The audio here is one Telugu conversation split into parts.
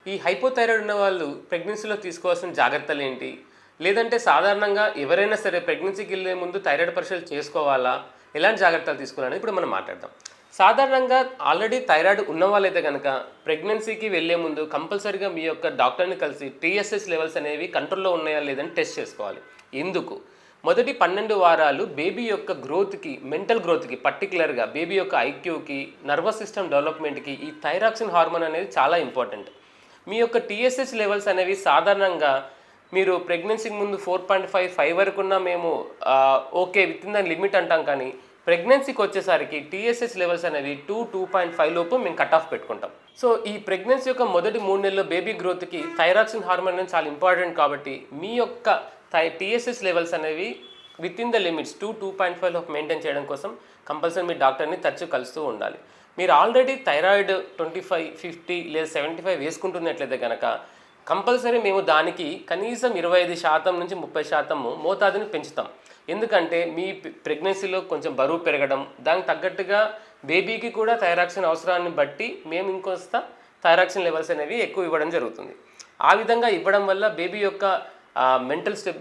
ఈ హైపోథైరాయిడ్ ఉన్న వాళ్ళు ప్రెగ్నెన్సీలో తీసుకోవాల్సిన జాగ్రత్తలు ఏంటి? లేదంటే సాధారణంగా ఎవరైనా సరే ప్రెగ్నెన్సీకి వెళ్ళే ముందు థైరాయిడ్ పరీక్షలు చేసుకోవాలా? ఎలాంటి జాగ్రత్తలు తీసుకోవాలని ఇప్పుడు మనం మాట్లాడదాం. సాధారణంగా ఆల్రెడీ థైరాయిడ్ ఉన్న వాళ్ళైతే కనుక ప్రెగ్నెన్సీకి వెళ్ళే ముందు కంపల్సరీగా మీ యొక్క డాక్టర్ని కలిసి టీఎస్హెచ్ లెవెల్స్ అనేవి కంట్రోల్లో ఉన్నాయా లేదని టెస్ట్ చేసుకోవాలి. ఎందుకు? మొదటి 12 వారాలు బేబీ యొక్క గ్రోత్కి, మెంటల్ గ్రోత్కి, పర్టికులర్గా బేబీ యొక్క ఐక్యూకి, నర్వస్ సిస్టమ్ డెవలప్మెంట్కి ఈ థైరాక్సిన్ హార్మోన్ అనేది చాలా ఇంపార్టెంట్. మీ యొక్క టీఎస్హెచ్ లెవెల్స్ అనేవి సాధారణంగా మీరు ప్రెగ్నెన్సీకి ముందు 4.5 వరకు ఉన్న మేము okay with in the limit అంటాం, కానీ ప్రెగ్నెన్సీకి వచ్చేసరికి టీఎస్హెచ్ లెవెల్స్ అనేవి 2.5 లోపు మేము కట్ ఆఫ్ పెట్టుకుంటాం. సో ఈ ప్రెగ్నెన్సీ యొక్క మొదటి 3 నెలల్లో బేబీ గ్రోత్కి థైరాక్సిన్ హార్మోన్ అనేది చాలా ఇంపార్టెంట్. కాబట్టి మీ యొక్క టీఎస్హెచ్ లెవెల్స్ అనేవి విత్ ఇన్ ద లిమిట్స్ 2.5 లోపు మెయింటైన్ చేయడం కోసం కంపల్సరీ మీ డాక్టర్ని తరచూ కలుస్తూ ఉండాలి. మీరు ఆల్రెడీ థైరాయిడ్ 25, 50 లేదా 75 వేసుకుంటున్నట్లయితే కనుక కంపల్సరీ మేము దానికి కనీసం 25% నుంచి 30% మోతాదుని పెంచుతాం. ఎందుకంటే మీ ప్రెగ్నెన్సీలో కొంచెం బరువు పెరగడం, దానికి తగ్గట్టుగా బేబీకి కూడా థైరాక్సిన్ అవసరాన్ని బట్టి మేము ఇంకొస్త థైరాక్సిన్ లెవెల్స్ అనేవి ఎక్కువ ఇవ్వడం జరుగుతుంది. ఆ విధంగా ఇవ్వడం వల్ల బేబీ యొక్క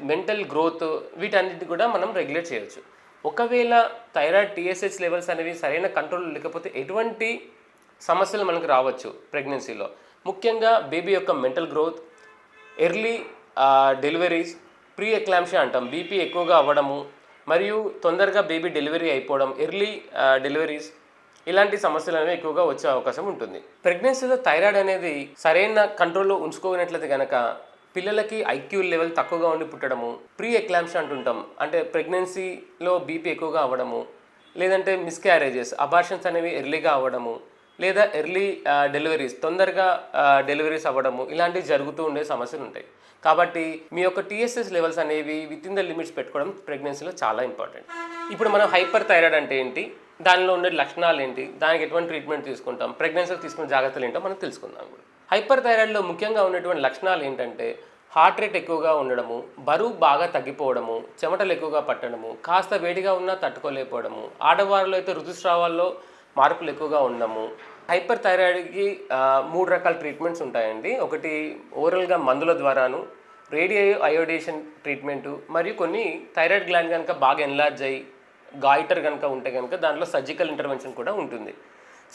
మెంటల్ గ్రోత్ వీటన్నిటి కూడా మనం రెగ్యులేట్ చేయవచ్చు. ఒకవేళ థైరాయిడ్ టీఎస్హెచ్ లెవెల్స్ అనేవి సరైన కంట్రోల్ లేకపోతే ఎటువంటి సమస్యలు మనకు రావచ్చు ప్రెగ్నెన్సీలో. ముఖ్యంగా బేబీ యొక్క mental growth, early deliveries, pre ఎక్లాంప్షియా అంటాం, బీపీ ఎక్కువగా అవ్వడము, మరియు తొందరగా బేబీ డెలివరీ అయిపోవడం, ఎర్లీ డెలివరీస్, ఇలాంటి సమస్యలు అనేవి ఎక్కువగా వచ్చే అవకాశం ఉంటుంది. ప్రెగ్నెన్సీలో థైరాయిడ్ అనేది సరైన కంట్రోల్లో ఉంచుకోనట్లయితే కనుక పిల్లలకి ఐక్యూ లెవెల్ తక్కువగా ఉండి పుట్టడము, ప్రీ ఎక్లాంప్షియా అంటుంటాం, అంటే ప్రెగ్నెన్సీలో బీపీ ఎక్కువగా అవ్వడము, లేదంటే మిస్క్యారేజెస్, అబార్షన్స్ అనేవి ఎర్లీగా అవ్వడము, లేదా ఎర్లీ డెలివరీస్, తొందరగా డెలివరీస్ అవ్వడము, ఇలాంటివి జరుగుతూ ఉండే సమస్యలు ఉంటాయి. కాబట్టి మీ యొక్క టీఎస్హెచ్ లెవెల్స్ అనేవి విత్ ఇన్ ద లిమిట్స్ పెట్టుకోవడం ప్రెగ్నెన్సీలో చాలా ఇంపార్టెంట్. ఇప్పుడు మనం హైపర్ థైరాయిడ్ అంటే ఏంటి, దానిలో ఉండే లక్షణాలు ఏంటి, దానికి ఎటువంటి ట్రీట్మెంట్ తీసుకుంటాం, ప్రెగ్నెన్సీలో తీసుకునే జాగ్రత్తలు ఏంటో మనం తెలుసుకుందాం. ఇప్పుడు హైపర్ థైరాయిడ్లో ముఖ్యంగా ఉన్నటువంటి లక్షణాలు ఏంటంటే హార్ట్ రేట్ ఎక్కువగా ఉండడము, బరువు బాగా తగ్గిపోవడము, చెమటలు ఎక్కువగా పట్టడము, కాస్త వేడిగా ఉన్నా తట్టుకోలేకపోవడము, ఆడవారిలో అయితే ఋతుస్రావాల్లో మార్పులు ఎక్కువగా ఉండము. హైపర్ థైరాయిడ్కి 3 రకాల ట్రీట్మెంట్స్ ఉంటాయండి. ఒకటి ఓరల్గా మందుల ద్వారాను, రేడియో అయోడేషన్ ట్రీట్మెంటు, మరియు కొన్ని థైరాయిడ్ గ్లాండ్ కనుక బాగా ఎన్లార్జ్ అయ్యి గాయిటర్ కనుక ఉంటే కనుక దాంట్లో సర్జికల్ ఇంటర్వెన్షన్ కూడా ఉంటుంది.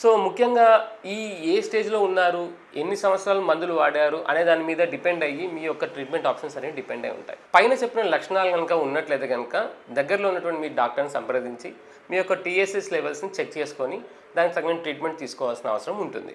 సో ముఖ్యంగా ఏ స్టేజ్లో ఉన్నారు, ఎన్ని సంవత్సరాలు మందులు వాడారు అనే దాని మీద డిపెండ్ అయ్యి మీ యొక్క ట్రీట్మెంట్ ఆప్షన్స్ అనేవి డిపెండ్ అయి ఉంటాయి. పైన చెప్పిన లక్షణాలు కనుక ఉన్నట్లయితే కనుక దగ్గరలో ఉన్నటువంటి మీ డాక్టర్ని సంప్రదించి మీ యొక్క టీఎస్హెచ్ లెవెల్స్ని చెక్ చేసుకొని దానికి తగిన ట్రీట్మెంట్ తీసుకోవాల్సిన అవసరం ఉంటుంది.